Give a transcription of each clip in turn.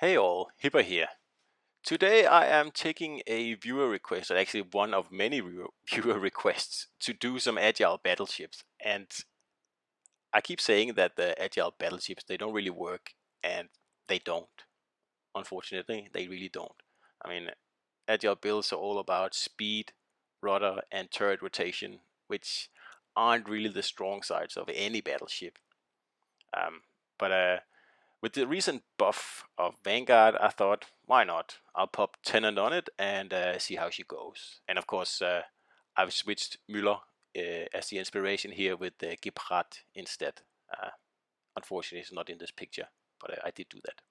Hey all, Hipper here. Today I am taking a viewer request, or actually one of many viewer requests, to do some agile battleships. And I keep saying that the agile battleships, they don't really work, and they don't. Unfortunately, they really don't. I mean, agile builds are all about speed, rudder, and turret rotation, which aren't really the strong sides of any battleship. But with the recent buff of Vanguard, I thought, why not? I'll pop Tenant on it and see how she goes. And of course, I've switched Müller as the inspiration here with the Gebhardt instead. Uh, Unfortunately, it's not in this picture, but I did do that.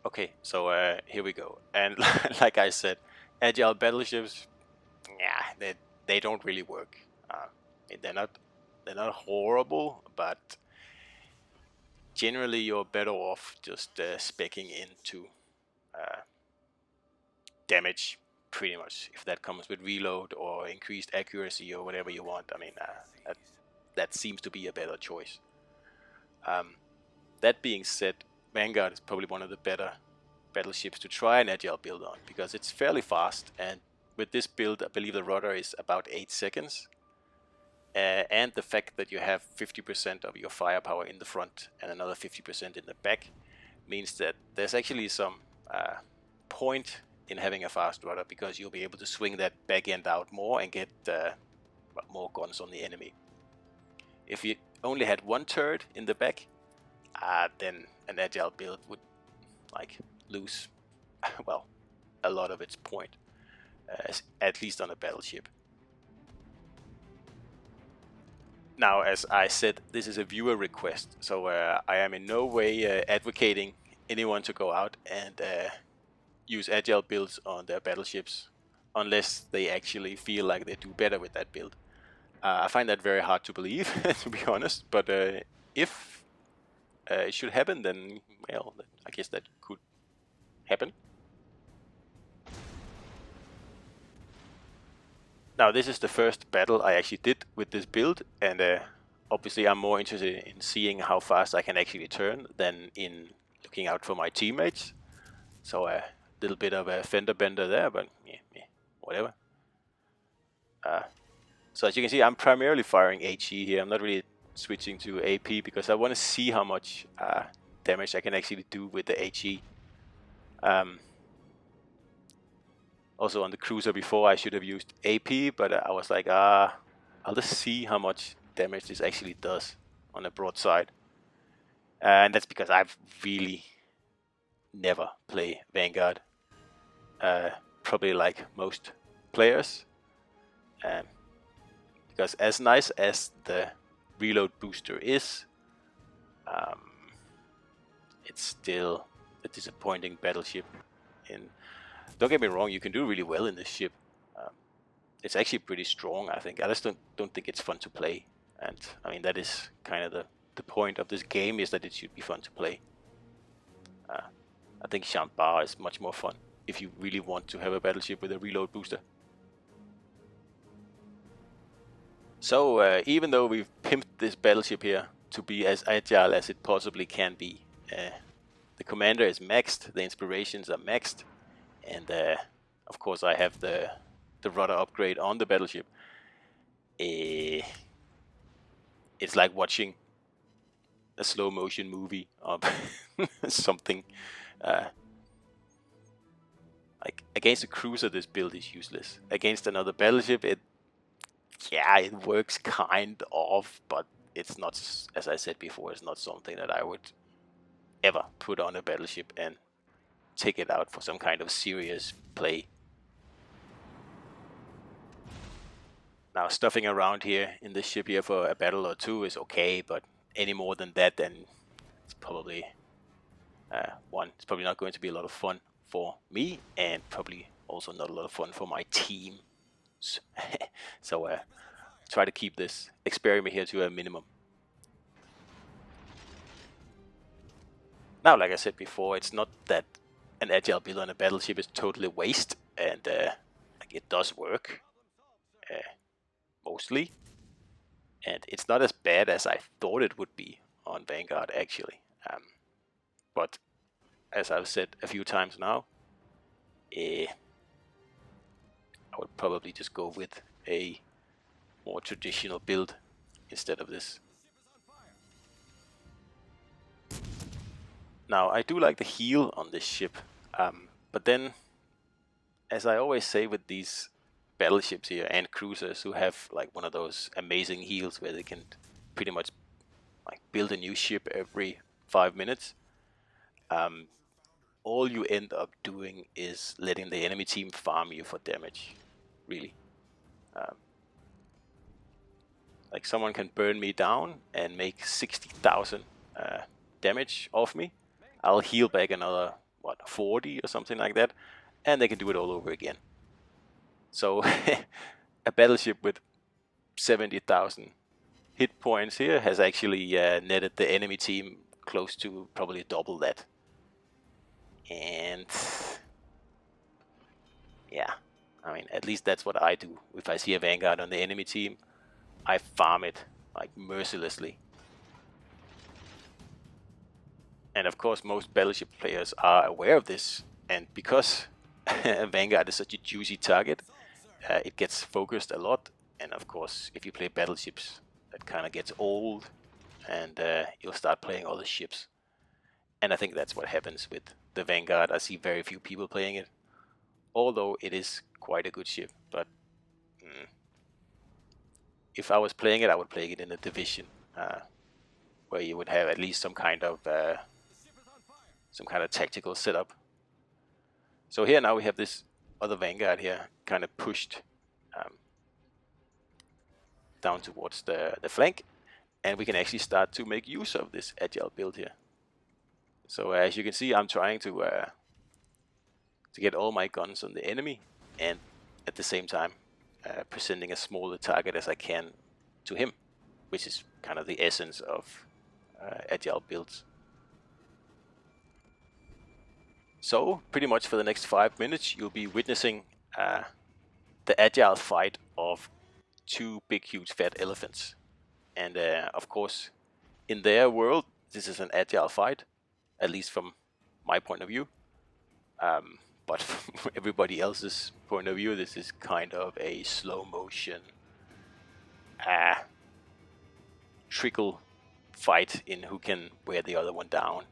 Okay, so here we go. And like I said, agile battleships, yeah, they don't really work. They're not horrible, but generally you're better off just specking into uh, damage, pretty much, if that comes with reload or increased accuracy or whatever you want. I mean, that seems to be a better choice. That being said, Vanguard is probably one of the better battleships to try an agile build on because it's fairly fast, and with this build I believe the rudder is about 8 seconds, and the fact that you have 50% of your firepower in the front and another 50% in the back means that there's actually some point in having a fast rudder because you'll be able to swing that back end out more and get more guns on the enemy. If you only had one turret in the back, then an agile build would lose well, a lot of its point, at least on a battleship. Now, as I said, this is a viewer request, so I am in no way advocating anyone to go out and use agile builds on their battleships unless they actually feel like they do better with that build. I find that very hard to believe, to be honest, but if it should happen, then, well, I guess that could happen. Now, this is the first battle I actually did with this build, and obviously I'm more interested in seeing how fast I can actually turn than in looking out for my teammates. So a little bit of a fender bender there, but yeah, whatever. So as you can see, I'm primarily firing HE here. I'm not really switching to AP because I want to see how much damage I can actually do with the HE. Also on the cruiser before, I should have used AP, but I was like, I'll just see how much damage this actually does on a broadside. And that's because I've really never played Vanguard. Probably like most players. Because as nice as the reload booster is, it's still a disappointing battleship. And don't get me wrong, you can do really well in this ship. It's actually pretty strong, I think. I just don't think it's fun to play. And I mean, that is kind of the point of this game, is that it should be fun to play. I think Bar is much more fun if you really want to have a battleship with a reload booster. So even though we've pimped this battleship here to be as agile as it possibly can be, the commander is maxed, the inspirations are maxed, and of course I have the rudder upgrade on the battleship. It's like watching a slow motion movie of something. Like against a cruiser, this build is useless. Against another battleship, it works kind of, but it's not, as I said before, it's not something that I would ever put on a battleship and take it out for some kind of serious play. Now, stuffing around here in this ship here for a battle or two is okay, but any more than that, then it's probably it's probably not going to be a lot of fun for me, and probably also not a lot of fun for my team. So try to keep this experiment here to a minimum. Now, like I said before, it's not that an agile build on a battleship is totally waste, and it does work mostly, and it's not as bad as I thought it would be on Vanguard actually. But as I've said a few times now, I would probably just go with a more traditional build instead of this. Now, I do like the heal on this ship, but then, as I always say with these battleships here and cruisers who have like one of those amazing heals where they can pretty much like build a new ship every 5 minutes, all you end up doing is letting the enemy team farm you for damage, really. Like someone can burn me down and make 60,000 damage off me. I'll heal back another, 40 or something like that, and they can do it all over again. So a battleship with 70,000 hit points here has actually netted the enemy team close to probably double that. And yeah, I mean, at least that's what I do. If I see a Vanguard on the enemy team, I farm it like mercilessly. And of course, most battleship players are aware of this, and because Vanguard is such a juicy target, it gets focused a lot. And of course, if you play battleships, that kind of gets old, and you'll start playing other ships. And I think that's what happens with the Vanguard. I see very few people playing it, although it is quite a good ship. But if I was playing it, I would play it in a division where you would have at least some kind of tactical setup. So here now we have this other Vanguard here, kind of pushed down towards the flank, and we can actually start to make use of this agile build here. So as you can see, I'm trying to get all my guns on the enemy, and at the same time presenting as small a target as I can to him, which is kind of the essence of agile builds. So pretty much for the next 5 minutes, you'll be witnessing the agile fight of two big, huge, fat elephants. And of course, in their world, this is an agile fight, at least from my point of view. But from everybody else's point of view, this is kind of a slow motion trickle fight in who can wear the other one down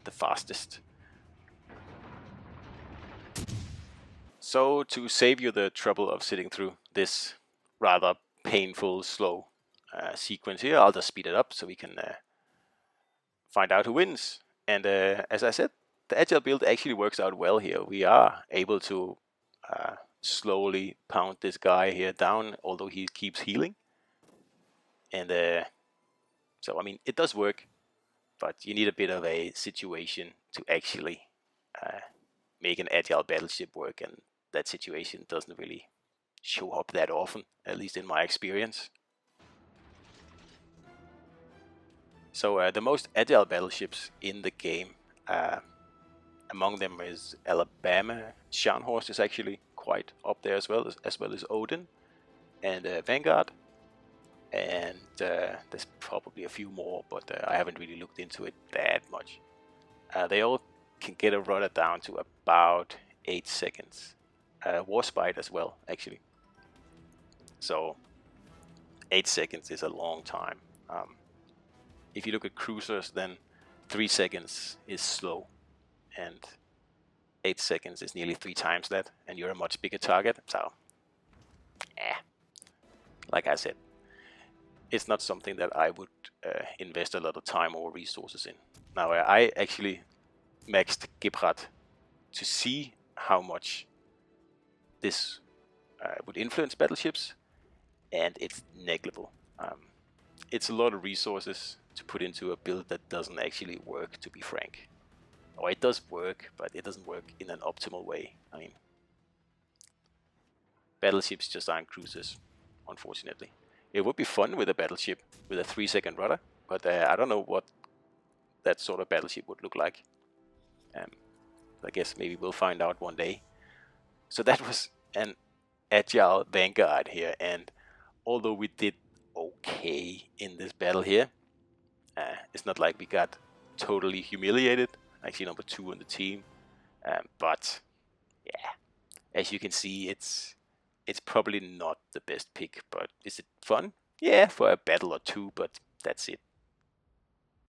the fastest. So to save you the trouble of sitting through this rather painful, slow sequence here, I'll just speed it up so we can find out who wins. And as I said, the agile build actually works out well here. We are able to slowly pound this guy here down, although he keeps healing. And so, I mean, it does work, but you need a bit of a situation to actually make an agile battleship work, and that situation doesn't really show up that often, at least in my experience. So the most agile battleships in the game, among them is Alabama. Scharnhorst is actually quite up there as well as Odin and Vanguard. And there's probably a few more, but I haven't really looked into it that much. They all can get a rudder down to about 8 seconds. Warspite as well, actually. So 8 seconds is a long time. If you look at cruisers, then 3 seconds is slow, and 8 seconds is nearly 3 times that, and you're a much bigger target. So, like I said, it's not something that I would invest a lot of time or resources in. Now, I actually maxed Gebhardt to see how much this would influence battleships, and it's negligible. It's a lot of resources to put into a build that doesn't actually work, to be frank. Or it does work, but it doesn't work in an optimal way. I mean, battleships just aren't cruisers, unfortunately. It would be fun with a battleship with a 3-second rudder, but I don't know what that sort of battleship would look like. I guess maybe we'll find out one day. So that was an Agile Vanguard here, and although we did okay in this battle here, it's not like we got totally humiliated. actually number 2 on the team. But yeah, as you can see, it's probably not the best pick. But is it fun? Yeah, for a battle or two, but that's it.